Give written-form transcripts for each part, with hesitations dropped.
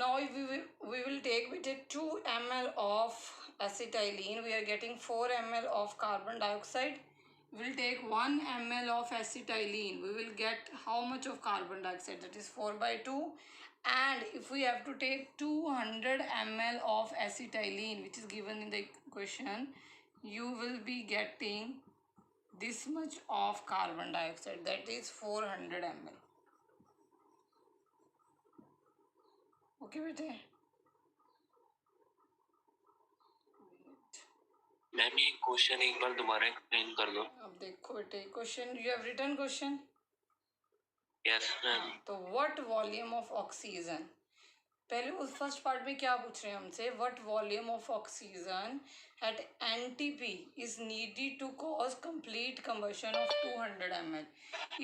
Now we will take with it 2 ml of acetylene. We are getting 4 ml of carbon dioxide. We will take 1 ml of acetylene. We will get how much of carbon dioxide? That is 4 by 2. And if we have to take 200 ml of acetylene, which is given in the question, you will be getting this much of carbon dioxide, that is 400 ml. Okay बेटे, ma'am ये question एक बार दोबारा explain कर दो। अब देखो बेटे, question you have written question. Yes ma'am. तो व्हाट वॉल्यूम ऑफ ऑक्सीजन, पहले उस फर्स्ट पार्ट में क्या पूछ रहे हैं हमसे, what volume of oxygen at NTP is needed to cause complete combustion of 200 ml।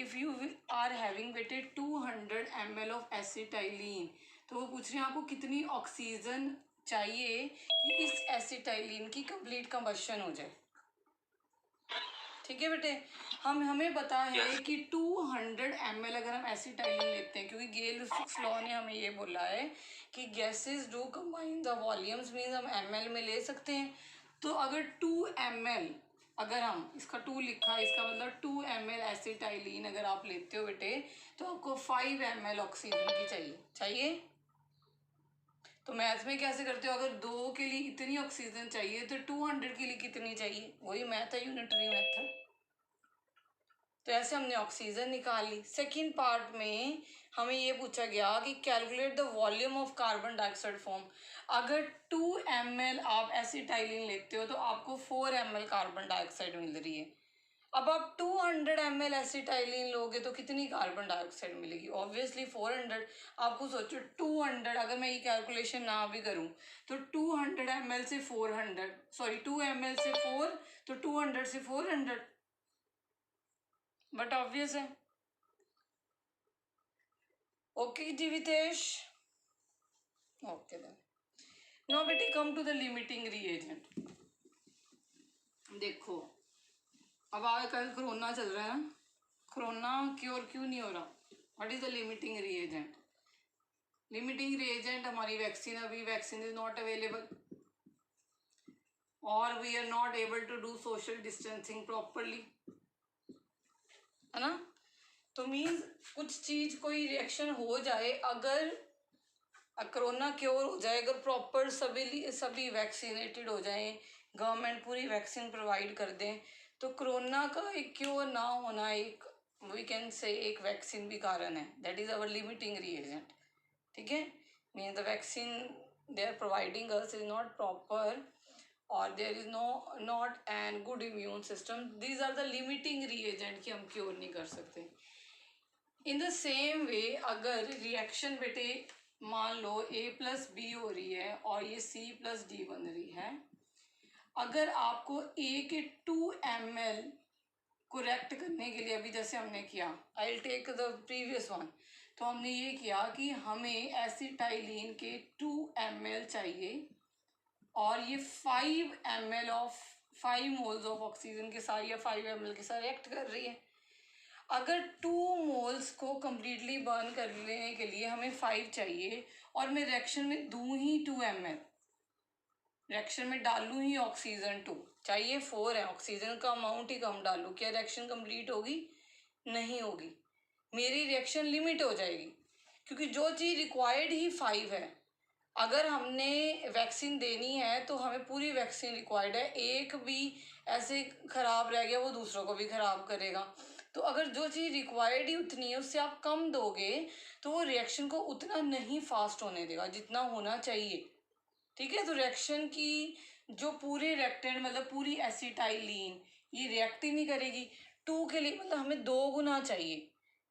If you are having बेटे 200 ml ऑफ एसिटाइलिन, तो वो पूछ रहे हैं आपको कितनी ऑक्सीजन चाहिए कि इस एसिटाइलिन की कंप्लीट कंबशन हो जाए। ठीक है बेटे, हमें पता है कि 200 ml अगर हम एसिटाइलिन लेते हैं, क्योंकि गेल-सिक्स लॉ ने हमें ये बोला है कि gases do combine the volumes, means हम ml में ले सकते हैं। तो अगर 2 ml, अगर हम इसका 2 लिखा है, इसका मतलब 2 ml एसिटाइलिन अगर आप लेते हो बेटे, तो आपको 5 ml ऑक्सीजन की चाहिए। तो मैथ में कैसे करते हो, अगर 2 के लिए इतनी ऑक्सीजन चाहिए तो 200 के लिए कितनी चाहिए, वही मैथ है, यूनिटरी मेथड। तो ऐसे हमने ऑक्सीजन निकाल ली। सेकेंड पार्ट में हमें ये पूछा गया कि calculate the volume of carbon dioxide form. अगर 2 ml आप एसिटाइलिन लेते हो तो आपको 4 ml कार्बन डाइऑक्साइड मिल रही है। अब आप 200 ml एसिटाइलिन लोगे तो कितनी कार्बन डाइऑक्साइड मिलेगी, ऑब्वियसली 400। आपको सोचो 200, अगर मैं ये कैलकुलेशन ना भी करूं तो 200 ml से 400, सॉरी 2 ml से 4, तो 200 से 400, बट ऑब्वियस है। Okay Jeevitesh, okay then now बेटे come to the limiting reagent. देखो अब कल कोरोना चल रहा है ना, कोरोना क्योर क्यों नहीं हो रहा, what is the limiting reagent? Limiting reagent हमारी वैक्सीन, अभी वैक्सीन इज नॉट अवेलेबल और we are not able to do social distancing properly, है ना। तो मीन्स कुछ चीज कोई रिएक्शन हो जाए, अगर कोरोना क्योर हो जाए, अगर प्रॉपर सभी वैक्सीनेटेड हो जाए, गवर्नमेंट पूरी वैक्सीन प्रोवाइड कर दें, तो कोरोना का एक क्योर ना होना एक वी कैन से एक वैक्सीन भी कारण है, that is our limiting reagent. ठीक है, mean the vaccine they are providing us is not proper और there is not an good immune system, these are the limiting reagent कि हम cure नहीं कर सकते। इन द सेम वे अगर reaction बेटे मान लो A+B हो रही है और ये C+D बन रही है, अगर आपको A के 2 ml को रिएक्ट करने के लिए, अभी जैसे हमने किया, I will take the previous one, तो हमने ये किया कि हमें एसिटाइलिन के 2 ml चाहिए और ये 5 ml of 5 moles of oxygen के साथ या 5 ml के साथ रिएक्ट कर रही है। अगर 2 मोल्स को कम्प्लीटली बर्न कर लेने के लिए हमें 5 चाहिए और मैं रिएक्शन में दूँ ही 2 ml, रिएक्शन में डालूँ ही ऑक्सीजन 2, चाहिए 4 है, ऑक्सीजन का अमाउंट ही कम डालूँ, क्या रिएक्शन कंप्लीट होगी? नहीं होगी, मेरी रिएक्शन लिमिट हो जाएगी, क्योंकि जो चीज़ रिक्वायर्ड ही 5 है। अगर हमने वैक्सीन देनी है तो हमें पूरी वैक्सीन रिक्वायर्ड है, एक भी ऐसे ख़राब रह गया वो दूसरों को भी ख़राब करेगा। तो अगर जो चीज़ रिक्वायर्ड ही उतनी है उससे आप कम दोगे तो वो रिएक्शन को उतना नहीं फास्ट होने देगा जितना होना चाहिए। ठीक है, तो रिएक्शन की जो पूरे रिएक्टेंट मतलब पूरी एसिटाइलिन ये रिएक्ट ही नहीं करेगी, 2 के लिए मतलब हमें 2 गुना चाहिए।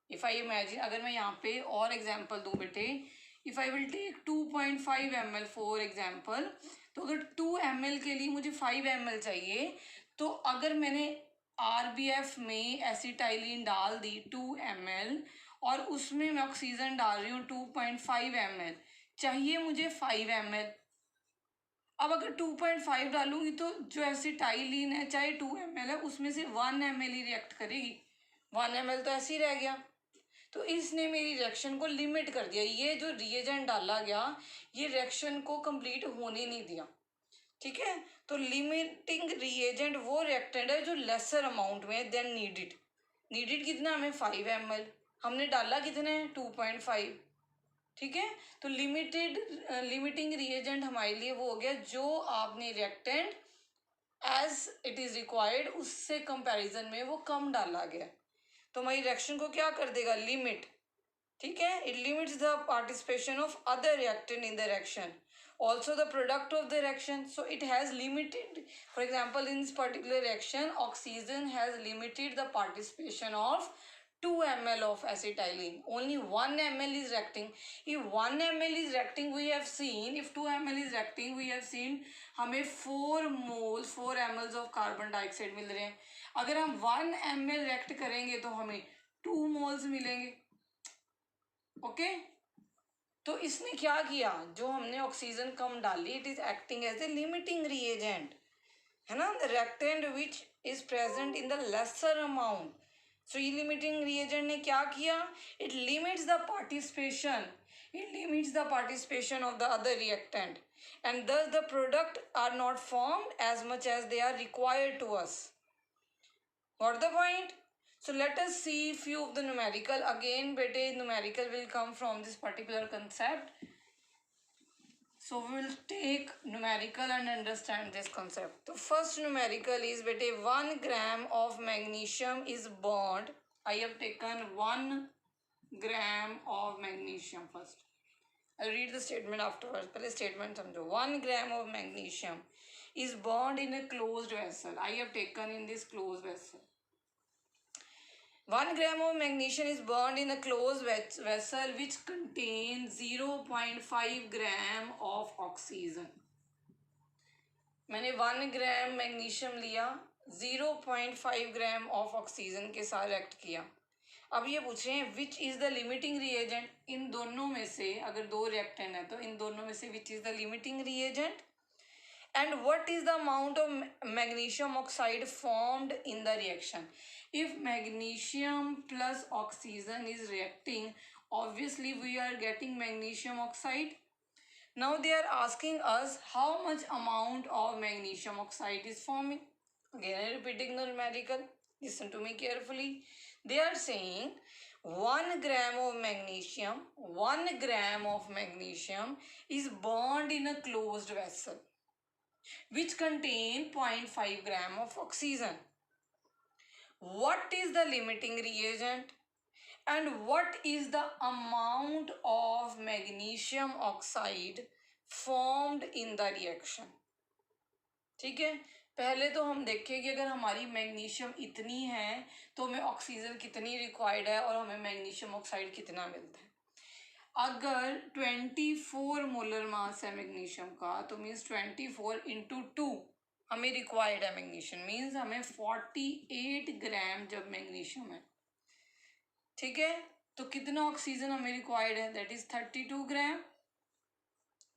इफ़ आई इमेजिन, अगर मैं यहाँ पे और एग्जांपल दूँ बेटे, if I will take 2.5 ml for example, तो अगर 2 ml के लिए मुझे 5 ml चाहिए, तो अगर मैंने RBF में एसिटाइलिन डाल दी 2 ml और उसमें मैं ऑक्सीजन डाल रही हूँ 2.5 ml, चाहिए मुझे 5 ml। अब अगर 2.5 डालूंगी तो जो एसिटाइलिन है चाहे 2 ml है उसमें से 1 ml ही रिएक्ट करेगी, 1 ml तो ऐसे ही रह गया। तो इसने मेरी रिएक्शन को लिमिट कर दिया, ये जो रिएजेंट डाला गया ये रिएक्शन को कंप्लीट होने नहीं दिया, ठीक है। तो लिमिटिंग रिएजेंट वो रिएक्टेंट है जो लेसर अमाउंट में देन नीडेड। नीडेड कितना हमें 5 ml, हमने डाला कितने 2.5, ठीक है। तो लिमिटिंग रिएजेंट हमारे लिए वो हो गया जो आपने reactant as it is required उससे कंपैरिजन में वो कम डाला गया, तो हमारी रिएक्शन को क्या कर देगा, लिमिट, ठीक है। It limits the participation of other reactant in the reaction, also the product of the reaction, so it has limited, for example in this particular reaction oxygen has limited the participation of 2 ml of acetylene, only 1 ml is reacting. If 1 ml is reacting, we have seen, if 2 ml is reacting, we have seen हमें 4 moles 4 ml of carbon dioxide मिल रहे हैं। अगर हम 1 ml react करेंगे तो हमें 2 moles मिलेंगे, okay. तो इसने क्या किया, जो हमने ऑक्सीजन कम डाली, it is acting as a limiting reagent, है ना, the reactant which is present in the lesser amount. So ये लिमिटिंग रिएजेंट ने क्या किया, it limits the participation, it limits the participation of the other reactant, and thus the product are not formed as much as they are required to us. Got the point? So let us see few of the numerical. Again bete numerical will come from this particular concept, so we will take numerical and understand this concept. The first numerical is bete 1 gram of magnesium is burned. I have taken 1 gram of magnesium first. I'll read the statement afterwards. Pehle statement samjho. 1 gram of magnesium is burned in a closed vessel. I have taken in this closed vessel. 1 gram of magnesium is burned in a closed vessel which contains 0.5 gram of oxygen. मैंने 1 ग्राम magnesium लिया, 0.5 gram of oxygen के साथ react किया। अब ये पूछ रहे हैं which is the limiting reagent, इन दोनों में से अगर 2 रिएक्टेंट है तो इन दोनों में से विच is the limiting reagent, and what is the amount of magnesium oxide formed in the reaction. If magnesium plus oxygen is reacting, obviously we are getting magnesium oxide. Now they are asking us how much amount of magnesium oxide is forming. Again I am repeating the numerical, listen to me carefully. They are saying 1 gram of magnesium, 1 gram of magnesium is burned in a closed vessel which contain 0.5 gram of oxygen. What is the limiting reagent and what is the amount of magnesium oxide formed in the reaction? ठीक है, पहले तो हम देखें कि अगर हमारी magnesium इतनी है तो हमें ऑक्सीजन कितनी रिक्वायर्ड है और हमें मैग्नीशियम ऑक्साइड कितना मिलता है। अगर 24 मोलर मास है मैग्नीशियम का तो मीन्स 24 इंटू 2 हमें रिक्वायर्ड है मैग्नीशियम, मीन्स हमें 48 ग्राम जब मैग्नीशियम है, ठीक है। तो कितना ऑक्सीजन हमें रिक्वायर्ड है, that is 32 gram,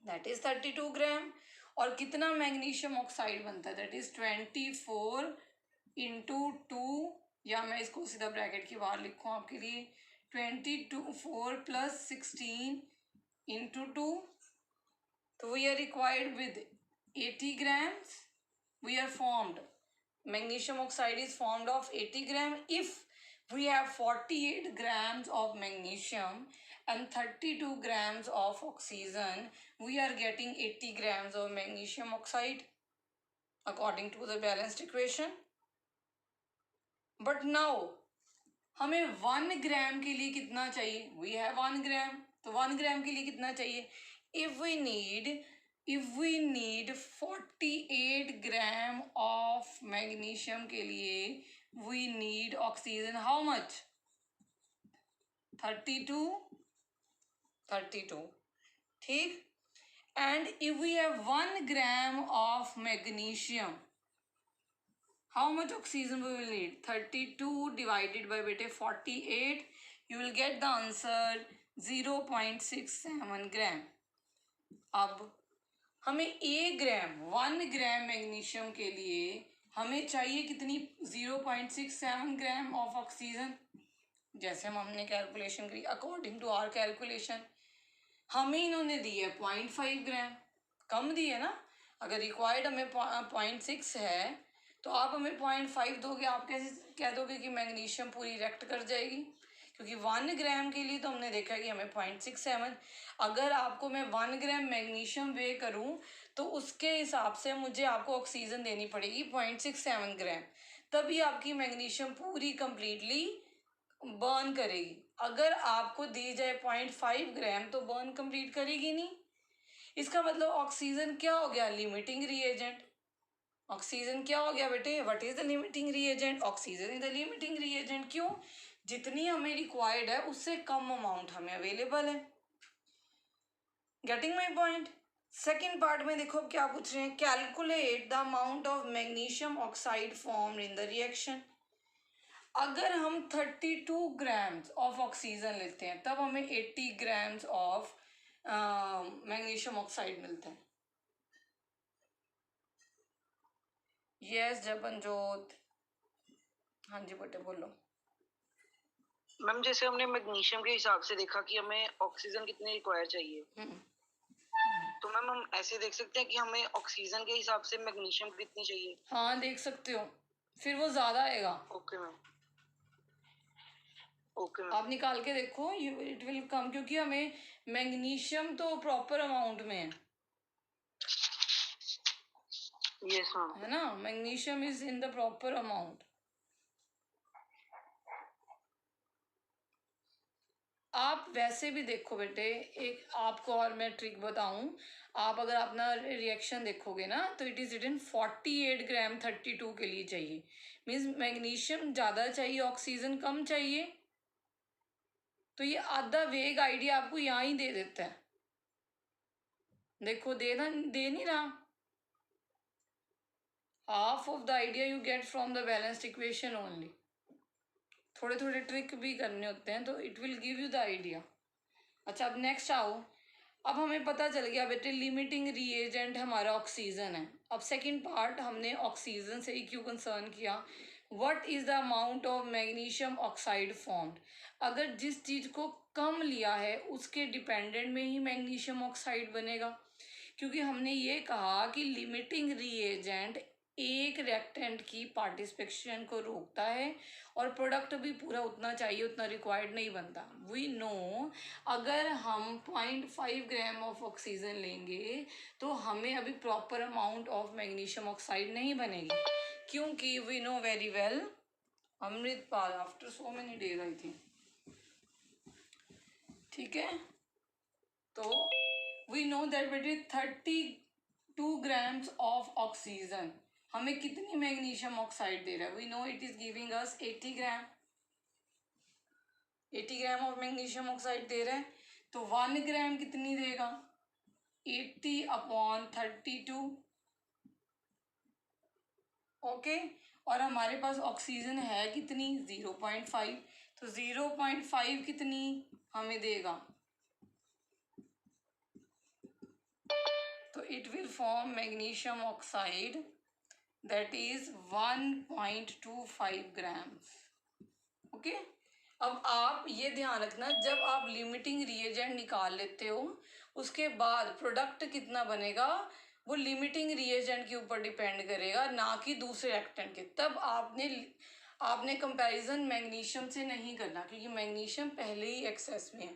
that is 32 ग्राम। और कितना मैग्नीशियम ऑक्साइड बनता है, दैट इज 24 इंटू 2, या मैं इसको सीधा ब्रैकेट के बाहर लिखूँ आपके लिए, 4 plus 16 into 2. So we are required with 80 grams. We are formed. Magnesium oxide is formed of 80 grams. If we have 48 grams of magnesium and 32 grams of oxygen, we are getting 80 grams of magnesium oxide according to the balanced equation. But now हमें 1 ग्राम के लिए कितना चाहिए, we have 1 ग्राम, तो 1 ग्राम के लिए कितना चाहिए, if we need 48 gram of magnesium के लिए we need oxygen how much, 32, ठीक। And if we have 1 gram of magnesium, how much oxygen we will need, 32 divided by 48, you will get the answer 0.67 gram. अब हमें 1 ग्राम magnesium के लिए हमें चाहिए कितनी, 0.67 ग्राम ऑफ ऑक्सीजन, जैसे हमने कैलकुलेशन करी अकॉर्डिंग टू आवर कैलकुलेशन, हमें इन्होंने दी है 0.5 ग्राम, कम दी है ना। अगर रिक्वायर्ड हमें 0.6 है तो आप हमें 0.5 दोगे, आप कैसे कह दोगे कि मैग्नीशियम पूरी रिएक्ट कर जाएगी? क्योंकि 1 ग्राम के लिए तो हमने देखा कि हमें 0.67, अगर आपको मैं 1 ग्राम मैग्नीशियम वे करूं तो उसके हिसाब से मुझे आपको ऑक्सीजन देनी पड़ेगी 0.67 ग्राम, तभी आपकी मैग्नीशियम पूरी कंप्लीटली बर्न करेगी। अगर आपको दी जाए 0.5 ग्राम तो बर्न कंप्लीट करेगी नहीं। इसका मतलब ऑक्सीजन क्या हो गया? Limiting reagent. ऑक्सीजन क्या हो गया बेटे? What is the limiting reagent? Oxygen is the limiting reagent. क्यों? जितनी हमें रिक्वायर्ड है उससे कम अमाउंट हमें अवेलेबल है। Getting my point? Second part में देखो क्या पूछ रहे हैं, calculate the amount of magnesium oxide form in the reaction. अगर हम 32 ग्राम्स ऑफ ऑक्सीजन लेते हैं तब हमें 80 ग्राम्स ऑफ मैग्नीशियम ऑक्साइड मिलता है। यस जबनजोत, हाँ जी बेटे बोलो। मैम जैसे हमने मैग्नीशियम के हिसाब से देखा कि हमें ऑक्सीजन कितनी रिक्वायर चाहिए, तो मैम हम ऐसे देख सकते हैं कि हमें ऑक्सीजन के हिसाब से मैग्नीशियम कितनी चाहिए। हाँ देख सकते हो, फिर वो ज्यादा आएगा। Okay ma'am, okay ma'am. आप निकाल के देखो, इट विल कम, क्योंकि हमें मैग्नीशियम तो प्रॉपर अमाउंट में है, यस मैम। है ना। Magnesium is in the proper amount. आप वैसे भी देखो बेटे, एक आपको और मैं ट्रिक बताऊं, आप अगर अपना रिएक्शन देखोगे ना तो इट इज रिटन 48 ग्राम 32 के लिए चाहिए, मीन्स मैग्नीशियम ज़्यादा चाहिए, ऑक्सीजन कम चाहिए। तो ये आधा वेग आइडिया आपको यहाँ ही दे देता है। देखो दे नहीं रहा। Half of the idea you get from the balanced equation only. थोड़े थोड़े ट्रिक भी करने होते हैं तो it will give you the idea. अच्छा अब नेक्स्ट आओ। अब हमें पता चल गया बेटे लिमिटिंग रिएजेंट हमारा ऑक्सीजन है। अब सेकंड पार्ट हमने ऑक्सीजन से ही क्यों कंसर्न किया, what is the amount of magnesium oxide formed. अगर जिस चीज को कम लिया है उसके डिपेंडेंट में ही मैग्नीशियम ऑक्साइड बनेगा, क्योंकि हमने ये कहा कि लिमिटिंग रिएजेंट एक रिएक्टेंट की पार्टिसिपेशन को रोकता है और प्रोडक्ट भी पूरा उतना चाहिए उतना रिक्वायर्ड नहीं बनता। वी नो अगर हम 0.5 ग्राम ऑफ ऑक्सीजन लेंगे तो हमें अभी proper amount of magnesium oxide नहीं बनेगी, क्योंकि we know very well Amritpal after so many days I think, ठीक है। तो वी नो दैट बेटे 32 ग्राम्स ऑफ ऑक्सीजन हमें कितनी मैग्नीशियम ऑक्साइड दे रहा है? We know it is giving us 80 gram, 80 gram of magnesium oxide दे रहा है। तो 1 ग्राम कितनी देगा? 80/32, ओके। और हमारे पास ऑक्सीजन है कितनी? 0.5, तो 0.5 कितनी हमें देगा? तो it will form magnesium oxide that is 1.25 grams, okay. अब आप ये ध्यान रखना, जब आप लिमिटिंग रिएजेंट निकाल लेते हो उसके बाद प्रोडक्ट कितना बनेगा वो लिमिटिंग रिएजेंट के ऊपर डिपेंड करेगा, ना कि दूसरे रिएक्टेंट के। तब आपने कंपैरिजन मैग्नीशियम से नहीं करना, क्योंकि मैग्नीशियम पहले ही एक्सेस में है।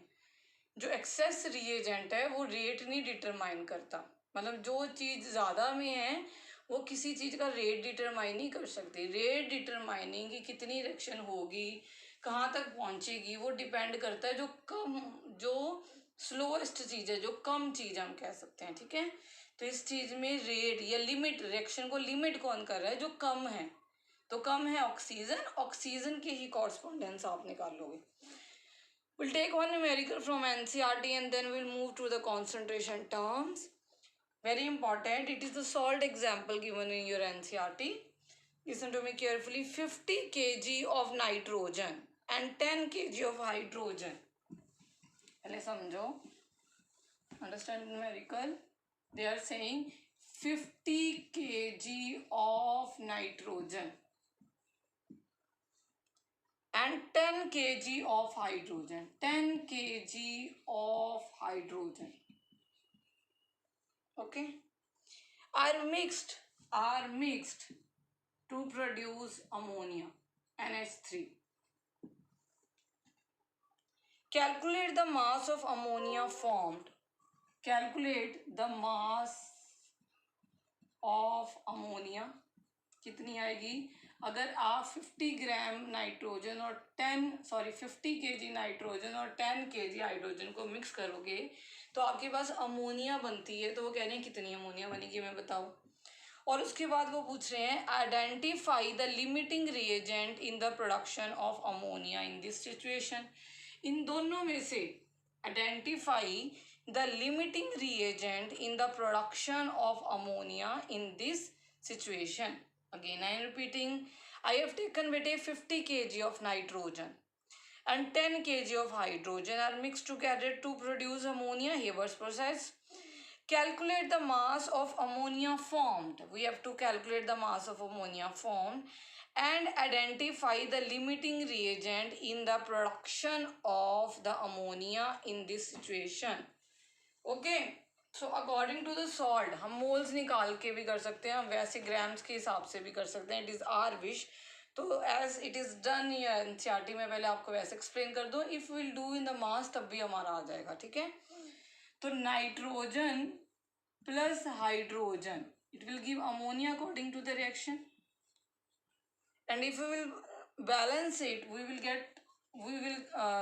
जो एक्सेस रिएजेंट है वो रेट नहीं डिटरमाइन करता, मतलब जो चीज़ ज़्यादा में है वो किसी चीज़ का रेट डिटरमाइन नहीं कर सकती। रेट डिटरमाइनिंग की कितनी रिएक्शन होगी, कहाँ तक पहुँचेगी, वो डिपेंड करता है जो स्लोएस्ट चीज़ है, जो कम चीज़ हम कह सकते हैं, ठीक है। तो इस चीज़ में रेट या लिमिट, रिएक्शन को लिमिट कौन कर रहा है? जो कम है। तो कम है ऑक्सीजन, ऑक्सीजन के ही कॉरस्पॉन्डेंस आप निकाल लोगे। We'll take one numerical from NCERT and then we'll move to the concentration terms. Very important. It is the salt example given in your NCERT. Listen to me carefully. 50 kg of nitrogen and 10 kg of hydrogen. पहले समझो. Understand numerical? They are saying 50 kg of nitrogen and 10 kg of hydrogen. 10 kg of hydrogen, okay, are mixed to produce ammonia, NH3. Calculate the mass of ammonia formed. Calculate the mass of ammonia कितनी आएगी अगर आप 50 gram nitrogen और 50 KG nitrogen और 10 KG hydrogen को mix करोगे तो आपके पास अमोनिया बनती है। तो वो कह रहे हैं कितनी अमोनिया बनेगी मैं बताओ। और उसके बाद वो पूछ रहे हैं identify the limiting reagent in the production of ammonia in this situation. इन दोनों में से identify the limiting reagent in the production of ammonia in this situation. Again I am repeating, I have taken with a 50 kg of nitrogen and 10 kg of hydrogen are mixed together to produce ammonia. Haber's process. Calculate the mass of ammonia formed. We have to calculate the mass of ammonia formed and identify the limiting reagent in the production of the ammonia in this situation. Okay. So according to the salt हम moles निकाल के भी कर सकते हैं, हम वैसे grams के हिसाब से भी कर सकते हैं। It is our wish. तो एज इट इज़ डन या एनसीईआरटी में पहले आपको वैसे एक्सप्लेन कर दो। If will do in the mass तब भी हमारा आ जाएगा, ठीक है। तो nitrogen plus hydrogen it will give ammonia according to the reaction and if we will balance it we will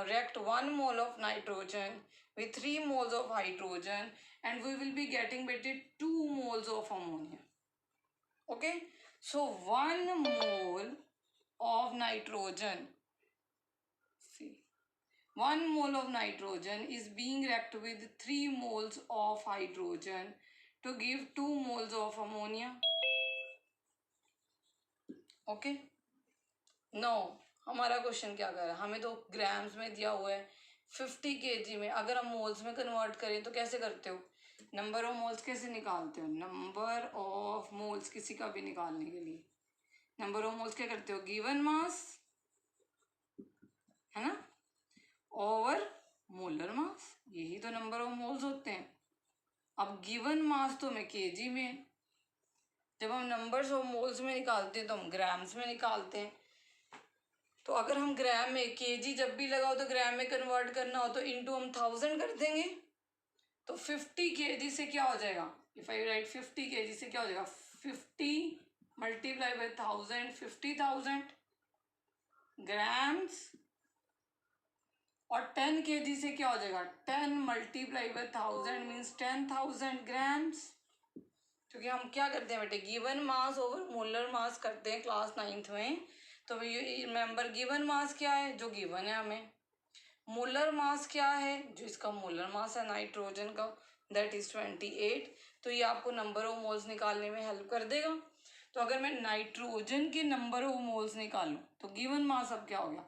react 1 mole of nitrogen with 3 moles of hydrogen and we will be getting between 2 moles of ammonia. Okay, so 1 mole of nitrogen, see, 1 mole of nitrogen is being reacted with 3 moles of hydrogen to give 2 moles of ammonia. Okay, now हमारा question क्या कर रहा है, हमें तो grams में दिया हुआ है 50 kg में। अगर हम मोल्स में कन्वर्ट करें तो कैसे करते हो, नंबर ऑफ मोल्स कैसे निकालते हो, नंबर ऑफ मोल्स किसी का भी निकालने के लिए नंबर ऑफ मोल्स क्या करते हो, गिवन मास है ना ओवर मोलर मास, यही तो नंबर ऑफ मोल्स होते हैं। अब गिवन मास तो हमें केजी में, जब हम नंबर्स ऑफ मोल्स में निकालते हैं तो हम ग्राम्स में निकालते हैं। तो अगर हम ग्राम में केजी जब भी लगाओ तो ग्राम में कन्वर्ट करना हो तो इनटू हम 1000 कर देंगे। तो 50 केजी से क्या हो जाएगा, इफ आई राइट 50 केजी से क्या हो जाएगा, 50 मल्टीप्लाई बाय 1000 50,000 ग्राम्स और 10 केजी से क्या हो जाएगा, 10 मल्टीप्लाई बाय 1000 मीन्स 10,000 ग्राम्स। क्योंकि हम क्या करते हैं बेटे, given mass over molar mass करते हैं क्लास 9th में। तो रिमेंबर गिवन मास क्या है, जो गिवन है हमें, मोलर मास क्या है, जो इसका मोलर मास है नाइट्रोजन का, दैट इज 28। तो ये आपको नंबर ऑफ मोल्स निकालने में हेल्प कर देगा। तो अगर मैं नाइट्रोजन के नंबर ऑफ मोल्स निकालूं तो गिवन मास अब क्या हो गया,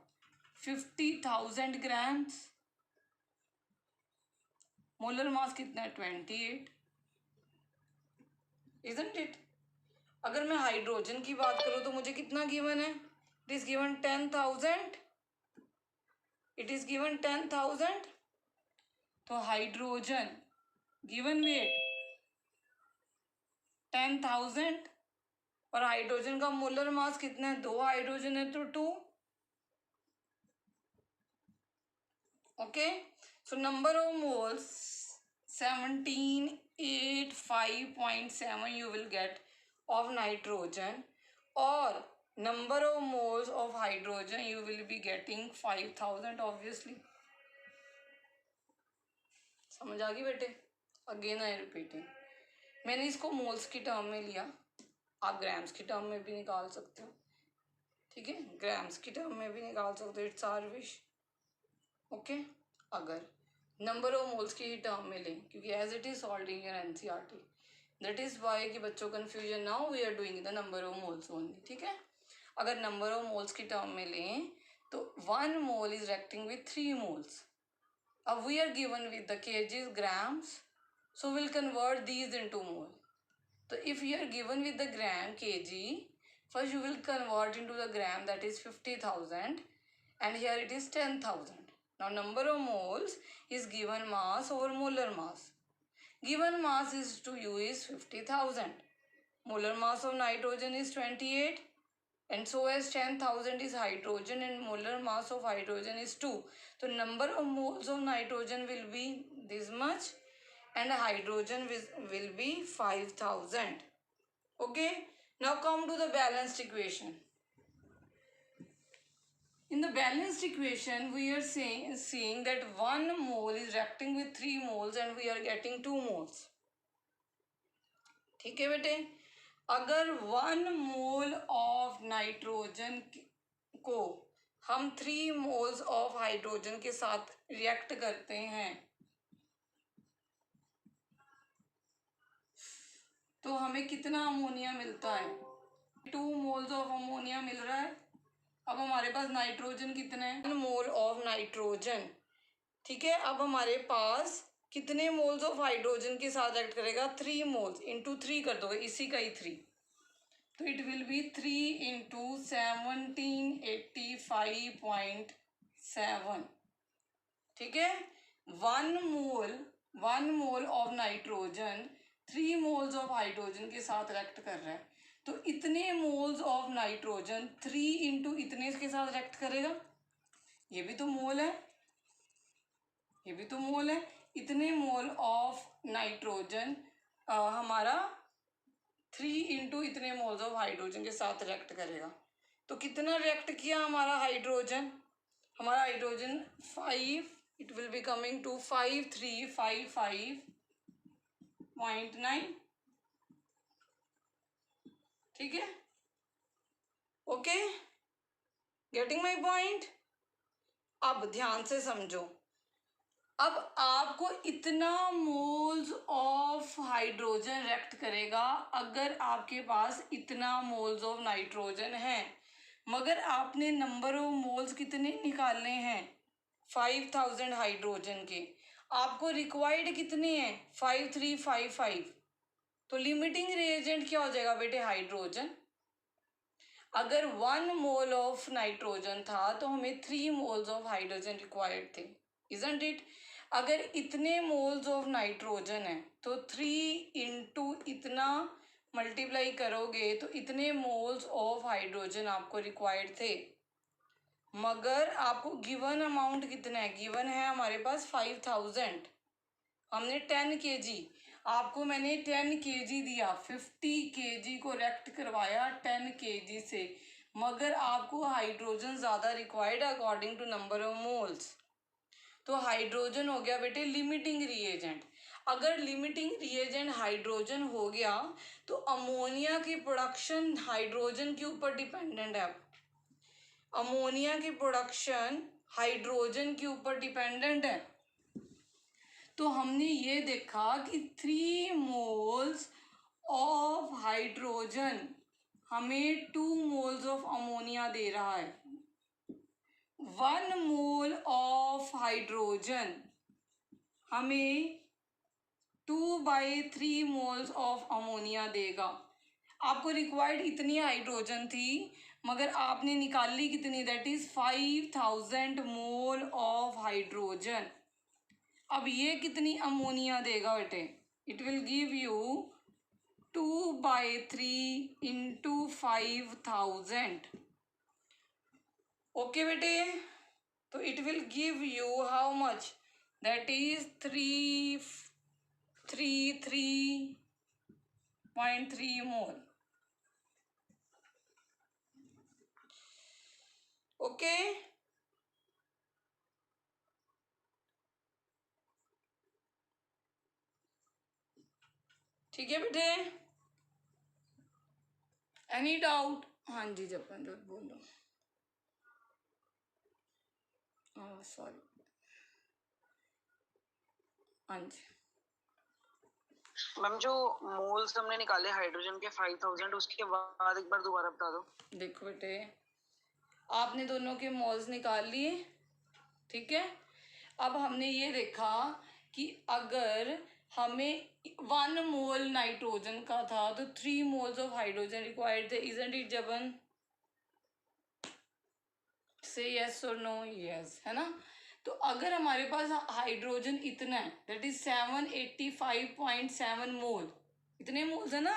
50,000 ग्राम्स, मोलर मास कितना है 28, इजंट इट। अगर मैं हाइड्रोजन की बात करूं तो मुझे कितना गिवन है, it is given 10,000, it is given 10,000। तो हाइड्रोजन गिवन वेट 10,000 और हाइड्रोजन का मोलर मास कितना है, 2 हाइड्रोजन है तो 2। Okay, so number of moles 1785.7 you will get of nitrogen or number of moles of hydrogen you will be getting 5,000 obviously। समझ आ गई बेटे। अगेन आई रिपीटिंग, मैंने इसको मोल्स की टर्म में लिया, आप ग्राम्स की टर्म में भी निकाल सकते हो, ठीक है, ग्राम्स की टर्म में भी निकाल सकते हो, इट्स आवर विश। ओके, अगर नंबर ऑफ मोल्स की ही टर्म में लें, क्योंकि as it is solve in your NCERT, that is why कि बच्चों confusion now we are doing the number of moles only, ठीक है। अगर नंबर ऑफ मोल्स की टर्म में लें तो 1 mole is reacting with 3 moles. अब we are given with the kgs grams, so will convert these into mole. तो if you are given with the gram kg, first you will convert into the gram, that is 50,000, and here it is 10,000. Now number of moles is given mass over molar mass. Given mass is to you is 50,000. Molar mass of nitrogen is 28, and so as 10,000 is hydrogen and molar mass of hydrogen is 2. So number of moles of nitrogen will be this much and hydrogen will be 5,000. Okay, now come to the balanced equation. In the balanced equation, we are seeing that 1 mole is reacting with 3 moles and we are getting 2 moles. ठीक है बेटे, अगर 1 mole of nitrogen को हम 3 moles of hydrogen के साथ react करते हैं तो हमें कितना अमोनिया मिलता है? 2 मोल्स ऑफ अमोनिया मिल रहा है. अब हमारे पास नाइट्रोजन कितना है? 1 मोल ऑफ नाइट्रोजन. ठीक है, अब हमारे पास कितने मोल्स ऑफ हाइड्रोजन के साथ रिएक्ट करेगा? 3 मोल्स इंटू 3 कर दोगे, इसी का ही 3, तो इट विल बी 3 इंटू 1785.7. ठीक है, 1 mole of nitrogen 3 moles of hydrogen के साथ रिएक्ट कर रहा है, तो इतने मोल्स ऑफ नाइट्रोजन 3 इंटू इतने के साथ रिएक्ट करेगा. ये भी तो मोल है, ये भी तो मोल है. इतने मोल ऑफ नाइट्रोजन हमारा 3 इंटू इतने मोल्स ऑफ हाइड्रोजन के साथ रिएक्ट करेगा. तो कितना रिएक्ट किया हमारा हाइड्रोजन? हमारा hydrogen 5, it will be coming to 5355.9. ठीक है, ओके, गेटिंग माई पॉइंट. अब ध्यान से समझो, अब आपको इतना मोल्स ऑफ हाइड्रोजन रिएक्ट करेगा अगर आपके पास इतना मोल्स ऑफ नाइट्रोजन है, मगर आपने नंबर ऑफ मोल्स कितने निकालने हैं? 5,000 हाइड्रोजन के. आपको रिक्वायर्ड कितने हैं? 5355. तो लिमिटिंग रिएजेंट क्या हो जाएगा बेटे? हाइड्रोजन. अगर 1 मोल ऑफ नाइट्रोजन था तो हमें 3 मोल्स ऑफ हाइड्रोजन रिक्वायर्ड थे, इजंट इट? अगर इतने मोल्स ऑफ नाइट्रोजन है तो 3 इंटू इतना मल्टीप्लाई करोगे तो इतने मोल्स ऑफ हाइड्रोजन आपको रिक्वायर्ड थे, मगर आपको गिवन अमाउंट कितना है? गिवन है हमारे पास 5,000. हमने 10 kg, आपको मैंने 10 kg दिया, 50 kg को रिएक्ट करवाया 10 kg से, मगर आपको हाइड्रोजन ज़्यादा required according to number of moles. तो हाइड्रोजन हो गया बेटे लिमिटिंग रिएजेंट. अगर लिमिटिंग रिएजेंट हाइड्रोजन हो गया तो अमोनिया की प्रोडक्शन हाइड्रोजन के ऊपर डिपेंडेंट है. अमोनिया की प्रोडक्शन हाइड्रोजन के ऊपर डिपेंडेंट है. तो हमने ये देखा कि 3 मोल्स ऑफ हाइड्रोजन हमें 2 मोल्स ऑफ अमोनिया दे रहा है. 1 मोल ऑफ हाइड्रोजन हमें 2/3 मोल्स ऑफ अमोनिया देगा. आपको रिक्वायर्ड इतनी हाइड्रोजन थी मगर आपने निकाली कितनी? That is 5,000 mole of hydrogen. अब ये कितनी अमोनिया देगा बेटे? It will give you 2/3 into 5,000. Okay बेटे, तो it will give you how much? That is 333.3 mole. Okay, ठीक है बेटे, एनी डाउट? हाँ जी जपनजोत बोलो. सॉरी, हाँ जी मैम जो मोल्स हमने निकाले हाइड्रोजन के 5,000, उसके बाद एक बार दोबारा बता दो. देखो बेटे, आपने दोनों के मोल्स निकाल लिए, ठीक है. अब हमने ये देखा कि अगर हमें 1 मोल नाइट्रोजन का था तो 3 मोल्स ऑफ हाइड्रोजन रिक्वायर्ड थे, इजंट इट जबन? से यस और नो, यस, है ना। तो अगर हमारे पास हाइड्रोजन इतना है, दैट इज 785.7 मोल, इतने मोल्स है ना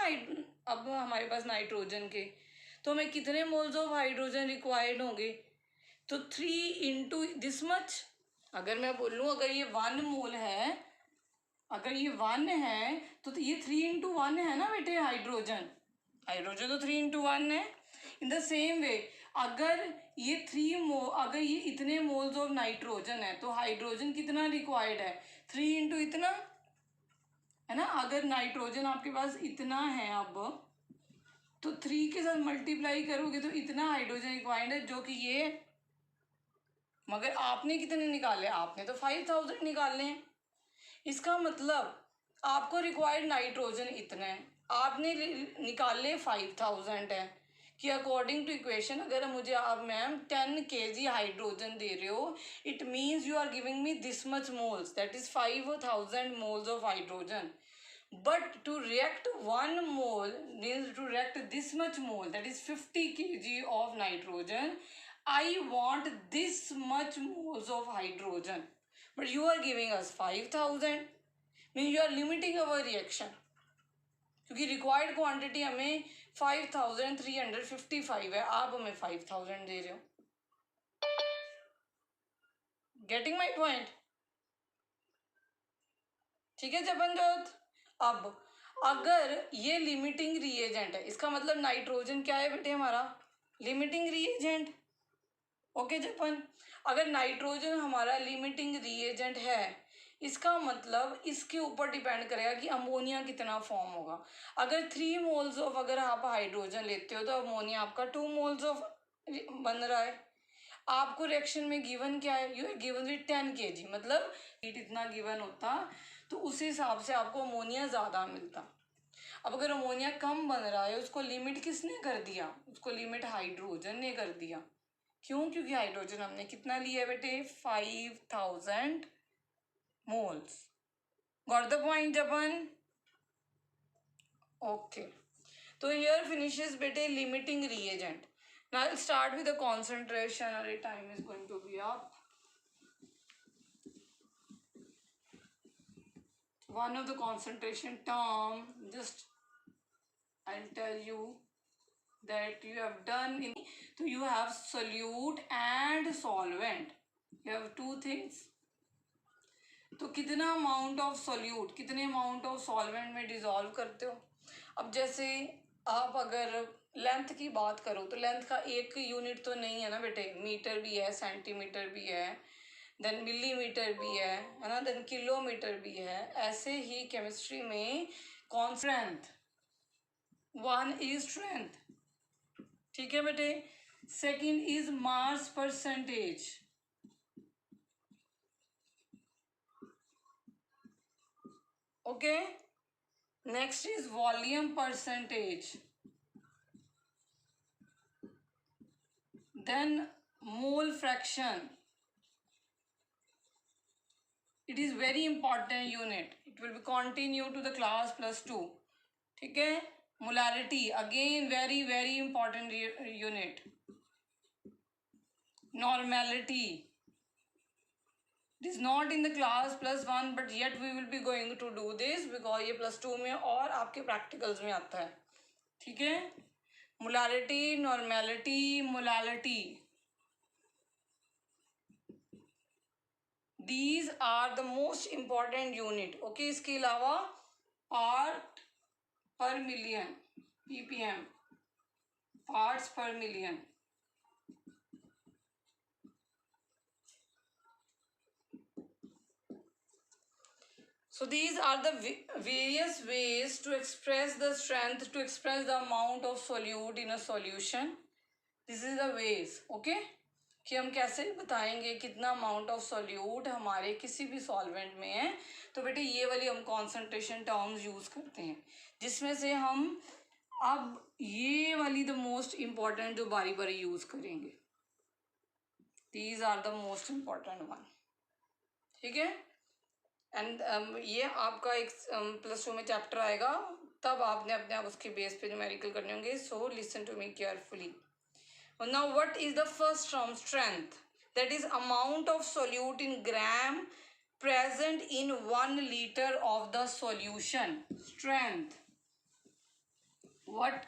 अब हमारे पास नाइट्रोजन के, तो हमें कितने मोल्स ऑफ हाइड्रोजन रिक्वायर्ड होंगे? तो 3 इंटू दिस मच। अगर मैं बोलूँ अगर ये 1 मोल है, अगर ये 1 है तो ये 3 इंटू 1 है ना बेटे, हाइड्रोजन, हाइड्रोजन तो 3 इंटू 1 है। इन द सेम वे अगर ये अगर ये इतने मोल्स ऑफ नाइट्रोजन है तो हाइड्रोजन कितना रिक्वायर्ड है? 3 इंटू इतना, है ना। अगर नाइट्रोजन आपके पास इतना है अब, तो 3 के साथ मल्टीप्लाई करोगे तो इतना हाइड्रोजन रिक्वायर्ड है, जो कि ये, मगर आपने कितने निकाले? आपने तो 5000 निकाले हैं। इसका मतलब आपको रिक्वायर्ड नाइट्रोजन इतना है, आपने निकाले 5000 है, कि अकॉर्डिंग टू इक्वेशन अगर मुझे आप मैम 10 kg हाइड्रोजन दे रहे हो, it means you are giving me this much moles, that is 5000 moles of hydrogen. But to react 1 mole means to react this much mole, that is 50 kg of nitrogen, I want this much moles of hydrogen. But you are giving us 5000, means you are limiting our reaction. क्योंकि required quantity हमें 5355 है, आप हमें 5000 दे रहे हो. Getting my point? ठीक है जपनजोत. अब अगर ये लिमिटिंग रिएजेंट है, इसका मतलब नाइट्रोजन क्या है बेटे हमारा? Limiting reagent. ओके जपन, अगर नाइट्रोजन हमारा लिमिटिंग रिएजेंट है, इसका मतलब इसके ऊपर डिपेंड करेगा कि अमोनिया कितना फॉर्म होगा. अगर 3 मोल्स ऑफ अगर आप हाइड्रोजन लेते हो तो अमोनिया आपका 2 मोल्स ऑफ बन रहा है. आपको रिएक्शन में गिवन क्या है? You are given with 10 kg, मतलब हीट इतना गिवन होता तो उस हिसाब से आपको अमोनिया ज़्यादा मिलता. अब अगर अमोनिया कम बन रहा है, उसको लिमिट किसने कर दिया? उसको लिमिट हाइड्रोजन ने कर दिया. क्यों? क्योंकि हाइड्रोजन हमने कितना लिया है बेटे? 5000 मोल्स. गॉट द पॉइंट जपन? ओके, तो हियर फिनिशेस बेटे limiting reagent. Now I'll start with the concentration. Our time is going to be up. One of the concentration term, just I'll tell you that you have done in, so you have solute and solvent. You have 2 things. तो कितना amount of solute, कितने amount of solvent में dissolve करते हो? अब जैसे आप अगर लेंथ की बात करो तो लेंथ का एक यूनिट तो नहीं है ना बेटे, मीटर भी है, सेंटीमीटर भी है, देन मिलीमीटर भी है ना, देन किलोमीटर भी है. ऐसे ही केमिस्ट्री में कौन स्ट्रेंथ, 1 इज स्ट्रेंथ. ठीक है बेटे. Second is mass percentage. Okay. Next is volume percentage. Then mole fraction. It is very important unit. It will be continue to the class +2. ठीक है. Molarity again very very important unit. Normality. It is not in the class +1 but yet we will be going to do this because ये +2 में और आपके practicals में आता है. ठीक है. Molarity, normality, molality. These are the most important unit. Okay, इसके अलावा part per million, ppm, parts per million. So these are the various ways to express the strength, to express the amount of solute in a solution. This is the ways. Okay, कि हम कैसे बताएंगे कितना amount of solute हमारे किसी भी solvent में है. तो बेटे ये वाली हम कॉन्सेंट्रेशन टर्म्स यूज करते हैं, जिसमें से हम अब ये वाली द मोस्ट इम्पॉर्टेंट जो बारी बारी यूज करेंगे. These are the most important one. ठीक है. एंड ये आपका एक +2 में चैप्टर आएगा, तब आपने अपने आप उसके बेस पे न्यूमेरिकल करने होंगे. So listen to me carefully. Now what is the first term? Strength. That is amount of solute in gram present in 1 liter of the solution. Strength. What